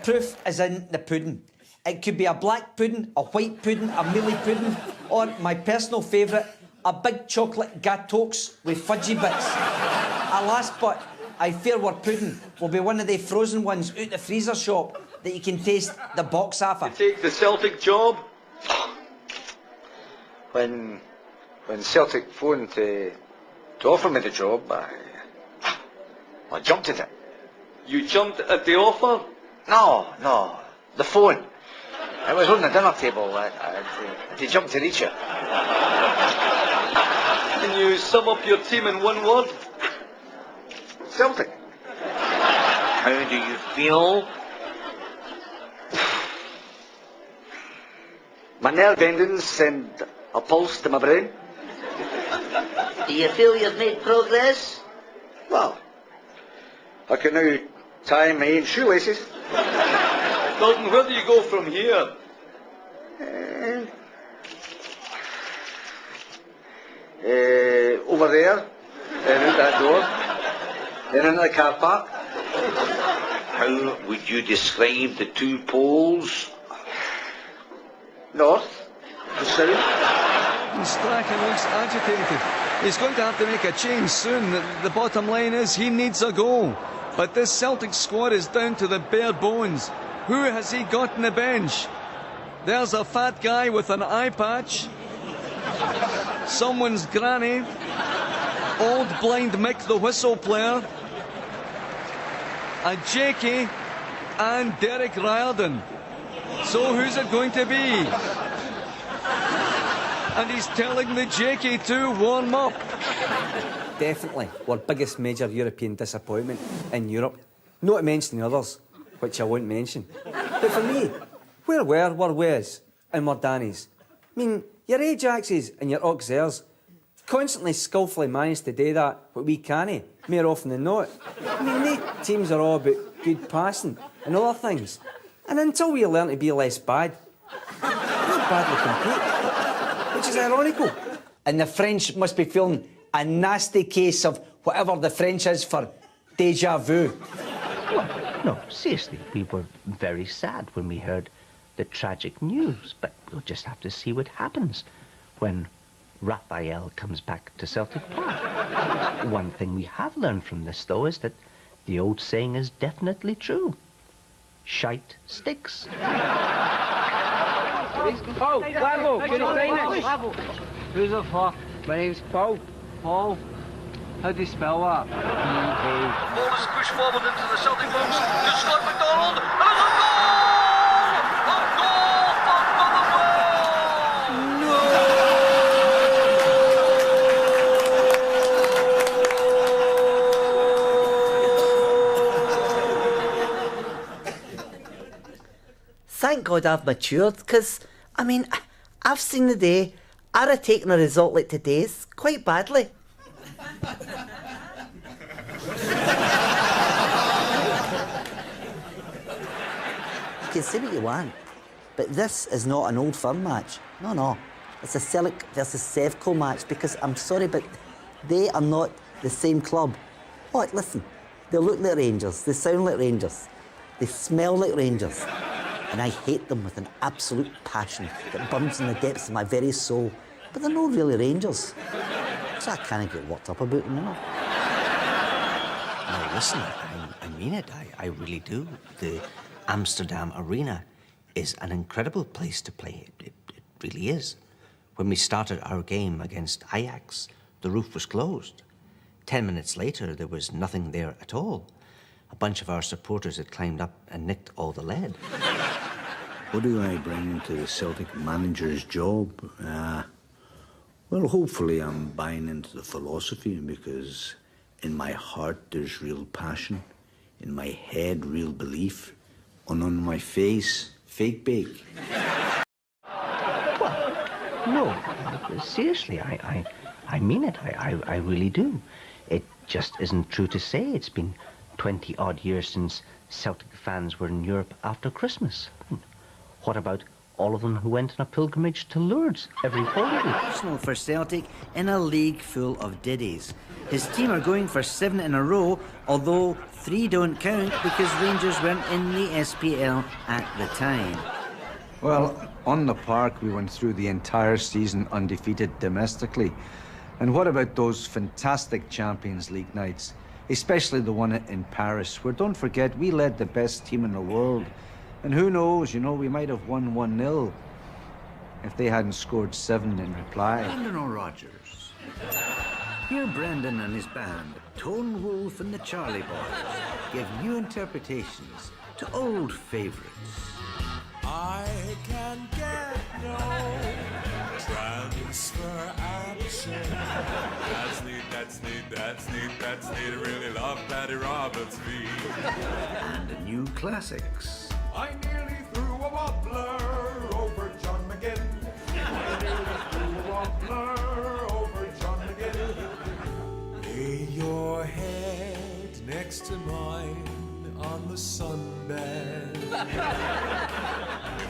proof is in the pudding. It could be a black pudding, a white pudding, a mealie pudding, or my personal favourite, a big chocolate gâteaux with fudgy bits. Alas, but I fear our pudding will be one of the frozen ones out the freezer shop that you can taste the box off of. You take the Celtic job? When Celtic phoned to offer me the job, I jumped at it. You jumped at the offer? No, the phone. It was on the dinner table. I had to jump to reach it. Can you sum up your team in one word? Celtic. How do you feel? My nerve endings send a pulse to my brain. Do you feel you've made progress? Well, I can now tie my own shoelaces. Dalton, where do you go from here? Over there, and out that door, and into the car park. How would you describe the two poles? North to south. Strachan looks agitated. He's going to have to make a change soon. The bottom line is he needs a goal. But this Celtic squad is down to the bare bones. Who has he got on the bench? There's a fat guy with an eye patch. Someone's granny. Old blind Mick the whistle player. A Jakey and Derek Riordan. So who's it going to be? And he's telling the Jakey to warm up. Definitely our biggest major European disappointment in Europe. Not to mention the others, which I won't mention. But for me, where were Wes and where Danny's? I mean, your Ajaxes and your Auxerres constantly skillfully manage to do that, but we can't, more often than not. I mean, the teams are all about good passing and other things. And until we learn to be less bad, we badly compete, which is ironical. And the French must be feeling a nasty case of whatever the French is for déjà vu. Well, no, seriously, we were very sad when we heard the tragic news, but we'll just have to see what happens when Raphael comes back to Celtic Park. One thing we have learned from this, though, is that the old saying is definitely true. Shite sticks. Paul, Bravo, can you sign it? Who's it for? My name's Paul. Paul? How do you spell that? P-A. Ball is pushed forward into the Celtic box to Scott McDonald, and it's a goal! A goal for Motherwell! Thank God I've matured, because, I mean, I've seen the day. I'd have taken a result like today's quite badly. You can say what you want, but this is not an Old Firm match. No. It's a Celtic versus Sevco match, because I'm sorry, but they are not the same club. What? Listen, they look like Rangers, they sound like Rangers, they smell like Rangers, and I hate them with an absolute passion that burns in the depths of my very soul. But they're not really Rangers, so I can't get worked up about them, you know. No, listen, I mean it. I really do. The Amsterdam Arena is an incredible place to play. It really is. When we started our game against Ajax, the roof was closed. 10 minutes later, there was nothing there at all. A bunch of our supporters had climbed up and nicked all the lead. What do I bring to the Celtic manager's job? Well, hopefully I'm buying into the philosophy, because in my heart there's real passion, in my head real belief, and on my face, fake bake. Well, no, seriously, I mean it. I really do. It just isn't true to say it's been 20-odd years since Celtic fans were in Europe after Christmas. What about all of them who went on a pilgrimage to Lourdes every Holy Week. Arsenal for Celtic in a league full of ditties. His team are going for 7 in a row, although 3 don't count because Rangers weren't in the SPL at the time. Well, on the park, we went through the entire season undefeated domestically. And what about those fantastic Champions League nights? Especially the one in Paris, where, don't forget, we led the best team in the world. And who knows, you know, we might have won 1-0 if they hadn't scored 7 in reply. Brendan or Rodgers? Here Brendan and his band, Tone Wolf and the Charlie Boys, give new interpretations to old favourites. I can get no transfer action. That's neat, really love Paddy Roberts' feet. And new classics. I nearly threw a wobbler over John McGinn. I nearly threw a wobbler over John McGinn. Lay your head next to mine on the sunbed. If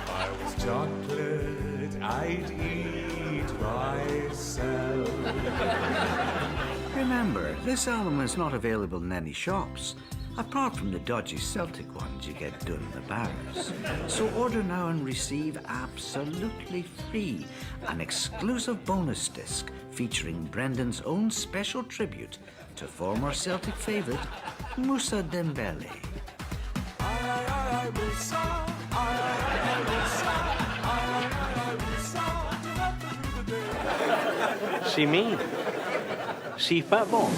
I was chocolate, I'd eat myself. Remember, this album is not available in any shops, apart from the dodgy Celtic ones you get down in the bars. So order now and receive absolutely free an exclusive bonus disc featuring Brendan's own special tribute to former Celtic favourite Moussa Dembele. See me? See football?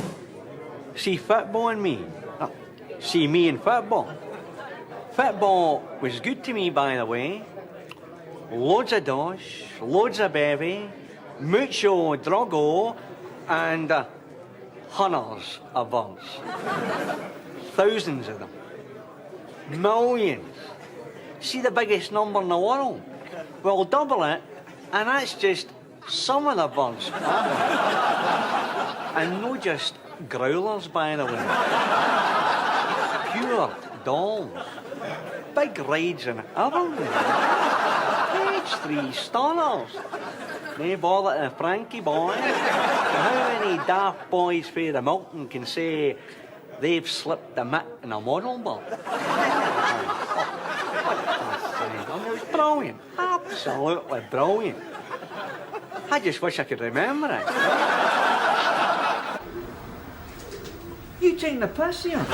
See football and me? See me in football? Football was good to me, by the way. Loads of dosh, loads of bevy, mucho drogo, and hundreds of us. Thousands of them. Millions. See the biggest number in the world? Well, double it, and that's just some of the birds. And no just growlers, by the way. Pure dolls. Big rides and everything. Page 3 stars. No bother to Frankie boy. How many daft boys fae the Milton can say they've slipped the mitt in a model bird? It was brilliant. Absolutely brilliant. I just wish I could remember it. You taking the piss here?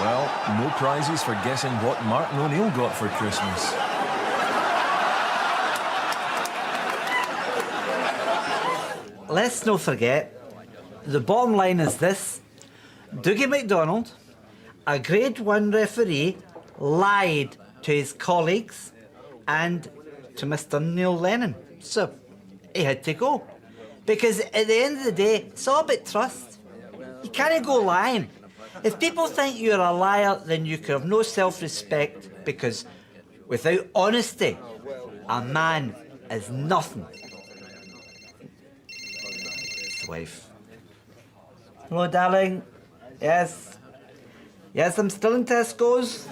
Well, no prizes for guessing what Martin O'Neill got for Christmas. Let's not forget, the bottom line is this. Dougie MacDonald, a Grade 1 referee, lied to his colleagues and to Mr. Neil Lennon. So he had to go. Because at the end of the day, it's all about trust. You can't go lying. If people think you're a liar, then you can have no self-respect, because without honesty, a man is nothing. It's the wife. Hello, darling. Yes. Yes, I'm still in Tesco's.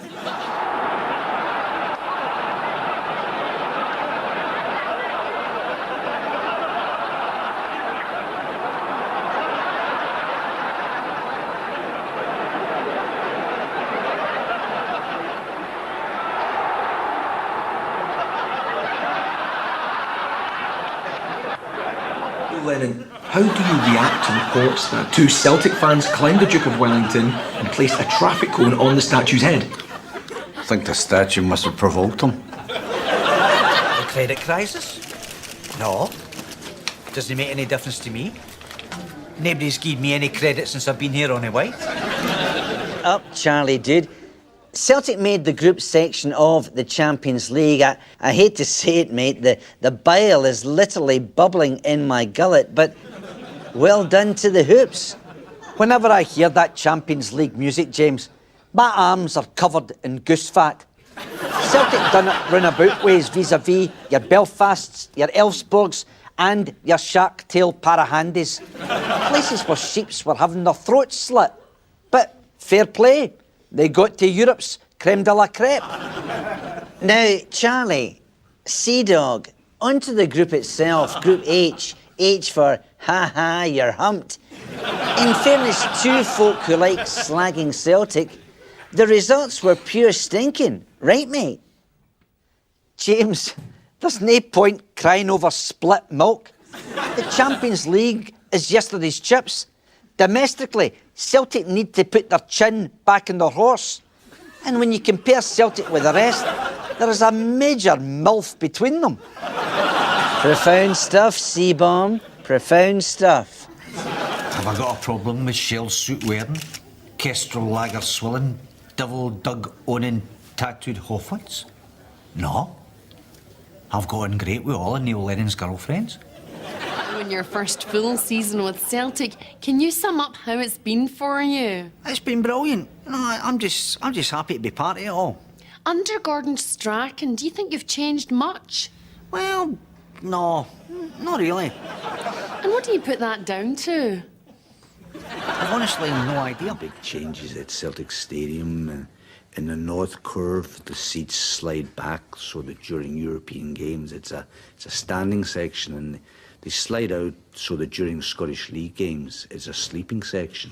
Lennon, how do you react to reports that 2 Celtic fans climbed the Duke of Wellington and placed a traffic cone on the statue's head? I think the statue must have provoked him. The credit crisis? No. Doesn't make any difference to me. Nobody's given me any credit since I've been here on a white. Up, Charlie, dude. Celtic made the group section of the Champions League. I hate to say it, mate, the bile is literally bubbling in my gullet, but well done to the Hoops. Whenever I hear that Champions League music, James, my arms are covered in goose fat. Celtic done it roundabout ways vis-a-vis your Belfasts, your Elfsborgs, and your shark-tail parahandis. Places where sheeps were having their throats slit. But fair play, they got to Europe's creme de la crêpe. Now, Charlie, Sea Dog, onto the group itself, Group H. H for ha-ha, you're humped. In fairness, two folk who like slagging Celtic, the results were pure stinking, right, mate? James, there's no point crying over split milk. The Champions League is yesterday's chips. Domestically, Celtic need to put their chin back in their horse. And when you compare Celtic with the rest, there is a major MILF between them. Profound stuff, Seaborn. Profound stuff. Have I got a problem with shell suit wearing, kestrel lager swilling, devil dug owning tattooed hofflets? No. I've got on great with all of Neil Lennon's girlfriends. In your first full season with Celtic, can you sum up how it's been for you? It's been brilliant. No, I'm just happy to be part of it all. Under Gordon Strachan, do you think you've changed much? Well, no, not really. And what do you put that down to? I've honestly no idea. Big changes at Celtic Stadium. In the North Curve, the seats slide back so that during European games it's a standing section, and they slide out so that during Scottish League games it's a sleeping section.